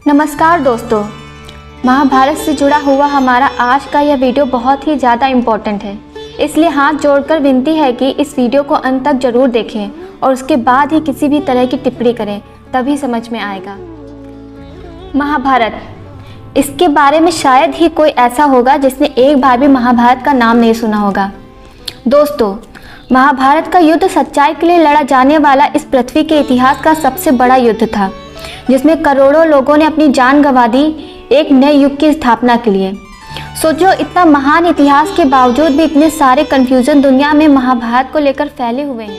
नमस्कार दोस्तों, महाभारत से जुड़ा हुआ हमारा आज का यह वीडियो बहुत ही ज़्यादा इम्पोर्टेंट है, इसलिए हाथ जोड़कर विनती है कि इस वीडियो को अंत तक ज़रूर देखें और उसके बाद ही किसी भी तरह की टिप्पणी करें, तभी समझ में आएगा। महाभारत, इसके बारे में शायद ही कोई ऐसा होगा जिसने एक बार भी महाभारत का नाम नहीं सुना होगा। दोस्तों, महाभारत का युद्ध सच्चाई के लिए लड़ा जाने वाला इस पृथ्वी के इतिहास का सबसे बड़ा युद्ध था, जिसमें करोड़ों लोगों ने अपनी जान गंवा दी एक नए युग की स्थापना के लिए। सोचो, इतना महान इतिहास के बावजूद भी इतने सारे कन्फ्यूजन दुनिया में महाभारत को लेकर फैले हुए हैं।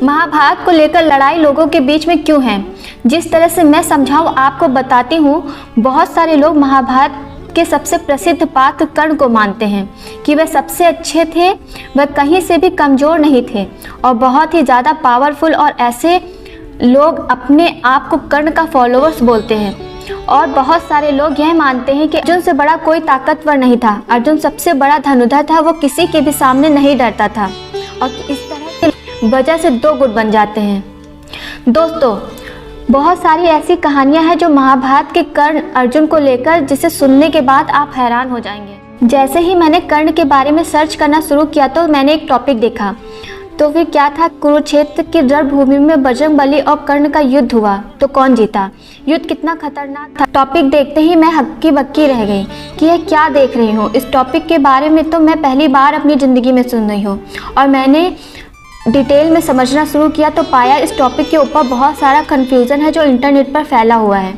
महाभारत को लेकर लड़ाई लोगों के बीच में क्यों है, जिस तरह से मैं समझाऊं आपको बताती हूँ। बहुत सारे लोग महाभारत के सबसे प्रसिद्ध पात्र कर्ण को मानते हैं कि वह सबसे अच्छे थे, वह कहीं से भी कमज़ोर नहीं थे और बहुत ही ज़्यादा पावरफुल, और ऐसे लोग अपने आप को कर्ण का फॉलोअर्स बोलते हैं। और बहुत सारे लोग यह मानते हैं कि अर्जुन से बड़ा कोई ताकतवर नहीं था, अर्जुन सबसे बड़ा धनुर्धर था, वो किसी के भी सामने नहीं डरता था, और इस तरह की वजह से दो गुट बन जाते हैं। दोस्तों, बहुत सारी ऐसी कहानियां हैं जो महाभारत के कर्ण अर्जुन को लेकर, जिसे सुनने के बाद आप हैरान हो जाएंगे। जैसे ही मैंने कर्ण के बारे में सर्च करना शुरू किया तो मैंने एक टॉपिक देखा, तो फिर क्या था, कुरुक्षेत्र की रणभूमि में बजरंगबली और कर्ण का युद्ध हुआ, तो कौन जीता, युद्ध कितना खतरनाक था। टॉपिक देखते ही मैं हक्की बक्की रह गई कि यह क्या देख रही हूँ। इस टॉपिक के बारे में तो मैं पहली बार अपनी ज़िंदगी में सुन रही हूँ, और मैंने डिटेल में समझना शुरू किया तो पाया इस टॉपिक के ऊपर बहुत सारा कन्फ्यूज़न है जो इंटरनेट पर फैला हुआ है।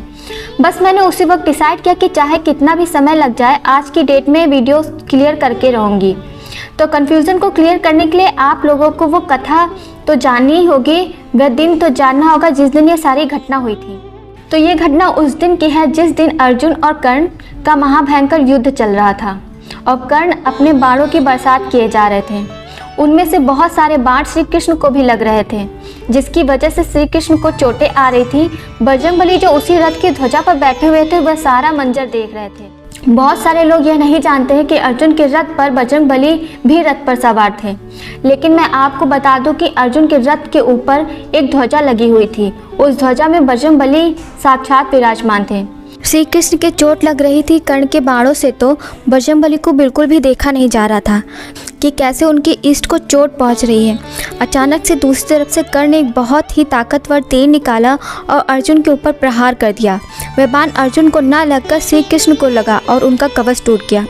बस मैंने उसी वक्त डिसाइड किया कि चाहे कितना भी समय लग जाए, आज की डेट में वीडियो क्लियर करके रहूँगी। तो कन्फ्यूज़न को क्लियर करने के लिए आप लोगों को वो कथा तो जाननी ही होगी, वह दिन तो जानना होगा जिस दिन ये सारी घटना हुई थी। तो ये घटना उस दिन की है जिस दिन अर्जुन और कर्ण का महाभयंकर युद्ध चल रहा था, और कर्ण अपने बाणों की बरसात किए जा रहे थे। उनमें से बहुत सारे बाण श्री कृष्ण को भी लग रहे थे, जिसकी वजह से श्री कृष्ण को चोटें आ रही थी। बजरंगबली जो उसी रथ की ध्वजा पर बैठे हुए थे, वह सारा मंजर देख रहे थे। बहुत सारे लोग यह नहीं जानते हैं कि अर्जुन के रथ पर बजरंगबली भी रथ पर सवार थे, लेकिन मैं आपको बता दूं कि अर्जुन के रथ के ऊपर एक ध्वजा लगी हुई थी। उस ध्वजा में बजरंगबली साक्षात विराजमान थे। श्री कृष्ण के चोट लग रही थी कर्ण के बाणों से, तो बजरंगबली को बिल्कुल भी देखा नहीं जा रहा था कि कैसे उनकी इष्ट को चोट पहुंच रही है। अचानक से दूसरी तरफ से कर्ण ने एक बहुत ही ताकतवर तीर निकाला और अर्जुन के ऊपर प्रहार कर दिया। वह बाण अर्जुन को न लगकर श्री कृष्ण को लगा और उनका कवच टूट गया।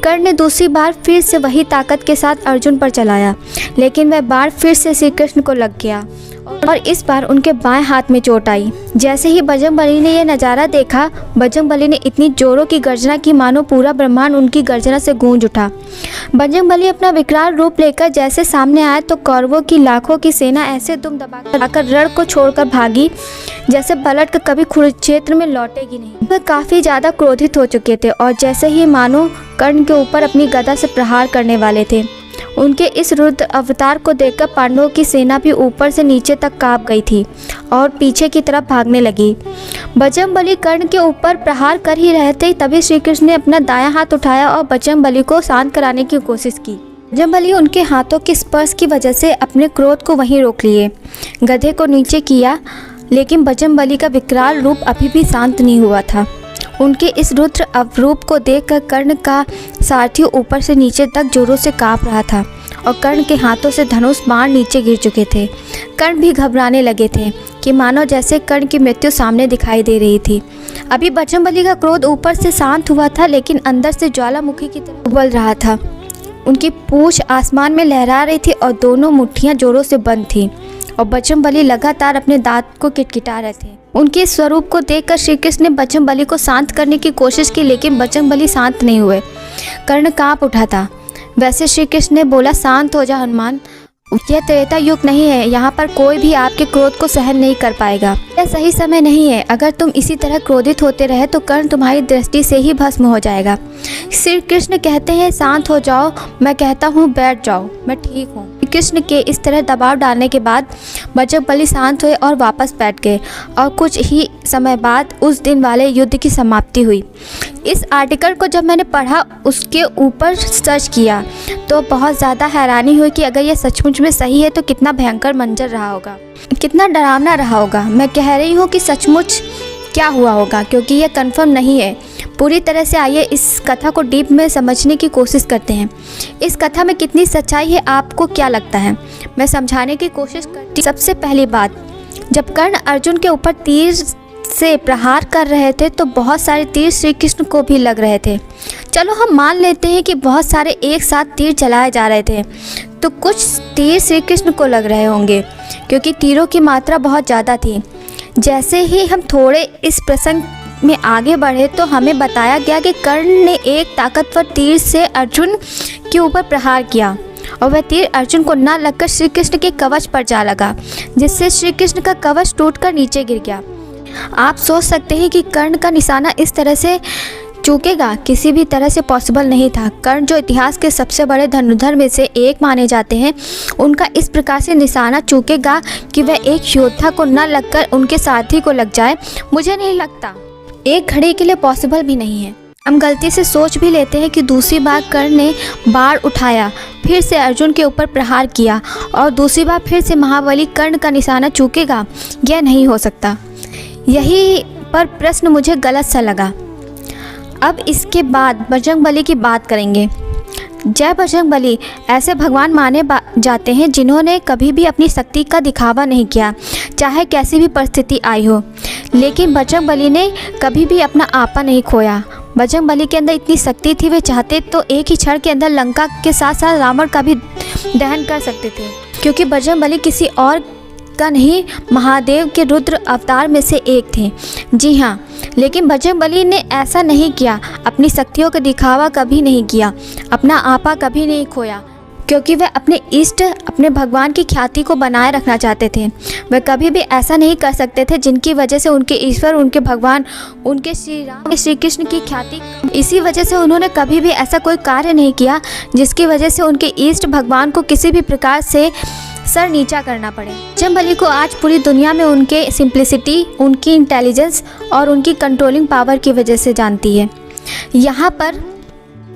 कर्ण ने दूसरी बार फिर से वही ताकत के साथ अर्जुन पर चलाया, लेकिन वह बाण फिर से श्री कृष्ण को लग गया और इस बार उनके बाएं हाथ में चोट आई। जैसे ही बजरंगबली ने यह नज़ारा देखा, बजरंगबली ने इतनी जोरों की गर्जना की मानो पूरा ब्रह्मांड उनकी गर्जना से गूंज उठा। बजरंगबली अपना विकराल रूप लेकर जैसे सामने आया तो कौरवों की लाखों की सेना ऐसे दुम दबाकर रण को छोड़कर भागी जैसे पलट कर कभी कुरुक्षेत्र में लौटेगी नहीं। वह काफ़ी ज़्यादा क्रोधित हो चुके थे और जैसे ही मानो कर्ण के ऊपर अपनी गदा से प्रहार करने वाले थे। उनके इस रुद्र अवतार को देखकर पांडवों की सेना भी ऊपर से नीचे तक कांप गई थी और पीछे की तरफ भागने लगी। बजरंगबली कर्ण के ऊपर प्रहार कर ही रहे थे, तभी श्री कृष्ण ने अपना दायां हाथ उठाया और बजरंगबली को शांत कराने की कोशिश की। बजरंगबली उनके हाथों के स्पर्श की वजह से अपने क्रोध को वहीं रोक लिए, गधे को नीचे किया, लेकिन बजरंगबली का विकराल रूप अभी भी शांत नहीं हुआ था। उनके इस रुद्र अवरूप को देखकर कर्ण का सारथी ऊपर से नीचे तक जोरों से कांप रहा था और कर्ण के हाथों से धनुष बाण नीचे गिर चुके थे। कर्ण भी घबराने लगे थे कि मानो जैसे कर्ण की मृत्यु सामने दिखाई दे रही थी। अभी बजरंगबली का क्रोध ऊपर से शांत हुआ था, लेकिन अंदर से ज्वालामुखी की तरह उबल रहा था। उनकी पूंछ आसमान में लहरा रही थी और दोनों मुट्ठियाँ जोरों से बंद थीं और बजरंगबली लगातार अपने दांत को किटकिटा रहे थे। उनके स्वरूप को देखकर श्री कृष्ण ने बजरंगबली को शांत करने की कोशिश की, लेकिन बजरंगबली शांत नहीं हुए। कर्ण कांप उठा था। वैसे श्री कृष्ण ने बोला, शांत हो जा हनुमान, यह त्रेता युग नहीं है, यहाँ पर कोई भी आपके क्रोध को सहन नहीं कर पाएगा। यह सही समय नहीं है, अगर तुम इसी तरह क्रोधित होते रहे तो कर्ण तुम्हारी दृष्टि से ही भस्म हो जाएगा। श्री कृष्ण कहते हैं शांत हो जाओ, मैं कहता हूँ बैठ जाओ, मैं ठीक हूँ। कृष्ण के इस तरह दबाव डालने के बाद बजरंगबली शांत हुए और वापस बैठ गए और कुछ ही समय बाद उस दिन वाले युद्ध की समाप्ति हुई। इस आर्टिकल को जब मैंने पढ़ा, उसके ऊपर सर्च किया तो बहुत ज़्यादा हैरानी हुई कि अगर यह सचमुच में सही है तो कितना भयंकर मंजर रहा होगा, कितना डरावना रहा होगा। मैं कह रही हूँ कि सचमुच क्या हुआ होगा, क्योंकि ये कंफर्म नहीं है पूरी तरह से। आइए इस कथा को डीप में समझने की कोशिश करते हैं। इस कथा में कितनी सच्चाई है, आपको क्या लगता है? मैं समझाने की कोशिश करती। सबसे पहली बात, जब कर्ण अर्जुन के ऊपर तीर से प्रहार कर रहे थे तो बहुत सारे तीर श्री कृष्ण को भी लग रहे थे। चलो हम मान लेते हैं कि बहुत सारे एक साथ तीर चलाए जा रहे थे, तो कुछ तीर श्री कृष्ण को लग रहे होंगे, क्योंकि तीरों की मात्रा बहुत ज़्यादा थी। जैसे ही हम थोड़े इस प्रसंग में आगे बढ़े तो हमें बताया गया कि कर्ण ने एक ताकतवर तीर से अर्जुन के ऊपर प्रहार किया और वह तीर अर्जुन को न लगकर श्री कृष्ण के कवच पर जा लगा, जिससे श्री कृष्ण का कवच टूटकर नीचे गिर गया। आप सोच सकते हैं कि कर्ण का निशाना इस तरह से चूकेगा, किसी भी तरह से पॉसिबल नहीं था। कर्ण जो इतिहास के सबसे बड़े धनुर्धर में से एक माने जाते हैं, उनका इस प्रकार से निशाना चूकेगा कि वह एक योद्धा को न लगकर उनके साथी को लग जाए, मुझे नहीं लगता। एक घड़ी के लिए पॉसिबल भी नहीं है। हम गलती से सोच भी लेते हैं कि दूसरी बार कर्ण ने बाण उठाया, फिर से अर्जुन के ऊपर प्रहार किया और दूसरी बार फिर से महाबली कर्ण का निशाना चूकेगा। यह नहीं हो सकता। यही पर प्रश्न मुझे गलत सा लगा। अब इसके बाद बजरंगबली की बात करेंगे। जय बजरंगबली ऐसे भगवान माने जाते हैं जिन्होंने कभी भी अपनी शक्ति का दिखावा नहीं किया, चाहे कैसी भी परिस्थिति आई हो। लेकिन बजरंगबली ने कभी भी अपना आपा नहीं खोया। बजरंगबली के अंदर इतनी शक्ति थी, वे चाहते तो एक ही क्षण के अंदर लंका के साथ साथ रावण का भी दहन कर सकते थे, क्योंकि बजरंगबली किसी और का नहीं, महादेव के रुद्र अवतार में से एक थे। जी हाँ, लेकिन बजरंगबली ने ऐसा नहीं किया, अपनी शक्तियों का दिखावा कभी नहीं किया, अपना आपा कभी नहीं खोया, क्योंकि वह अपने इष्ट, अपने भगवान की ख्याति को बनाए रखना चाहते थे। वह कभी भी ऐसा नहीं कर सकते थे जिनकी वजह से उनके ईश्वर, उनके भगवान, उनके श्री राम, श्री कृष्ण की ख्याति, इसी वजह से उन्होंने कभी भी ऐसा कोई कार्य नहीं किया जिसकी वजह से उनके इष्ट भगवान को किसी भी प्रकार से सर नीचा करना पड़े। बजरंगबली को आज पूरी दुनिया में उनके सिंप्लिसिटी, उनकी इंटेलिजेंस और उनकी कंट्रोलिंग पावर की वजह से जानती है। यहाँ पर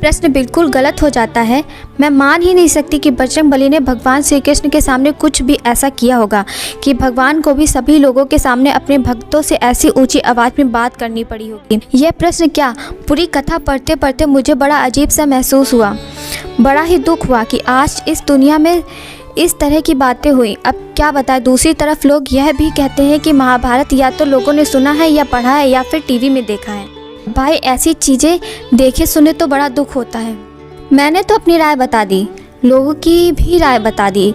प्रश्न बिल्कुल गलत हो जाता है। मैं मान ही नहीं सकती कि बजरंगबली ने भगवान श्री कृष्ण के सामने कुछ भी ऐसा किया होगा कि भगवान को भी सभी लोगों के सामने अपने भक्तों से ऐसी ऊंची आवाज़ में बात करनी पड़ी होगी। यह प्रश्न क्या, पूरी कथा पढ़ते पढ़ते मुझे बड़ा अजीब सा महसूस हुआ। बड़ा ही दुख हुआ कि आज इस दुनिया में इस तरह की बातें हुई। अब क्या बताएं, दूसरी तरफ लोग यह भी कहते हैं कि महाभारत या तो लोगों ने सुना है या पढ़ा है या फिर टीवी में देखा है। भाई ऐसी चीज़ें देखे सुने तो बड़ा दुख होता है। मैंने तो अपनी राय बता दी, लोगों की भी राय बता दी।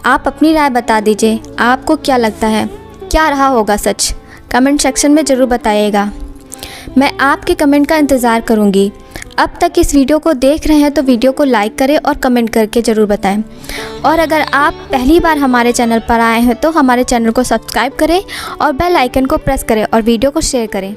आप अपनी राय बता दीजिए, आपको क्या लगता है, क्या रहा होगा सच? कमेंट सेक्शन में ज़रूर बताइएगा। मैं आपके कमेंट का इंतज़ार करूँगी। अब तक इस वीडियो को देख रहे हैं तो वीडियो को लाइक करें और कमेंट करके ज़रूर बताएं। और अगर आप पहली बार हमारे चैनल पर आए हैं तो हमारे चैनल को सब्सक्राइब करें और बेल आइकन को प्रेस करें और वीडियो को शेयर करें।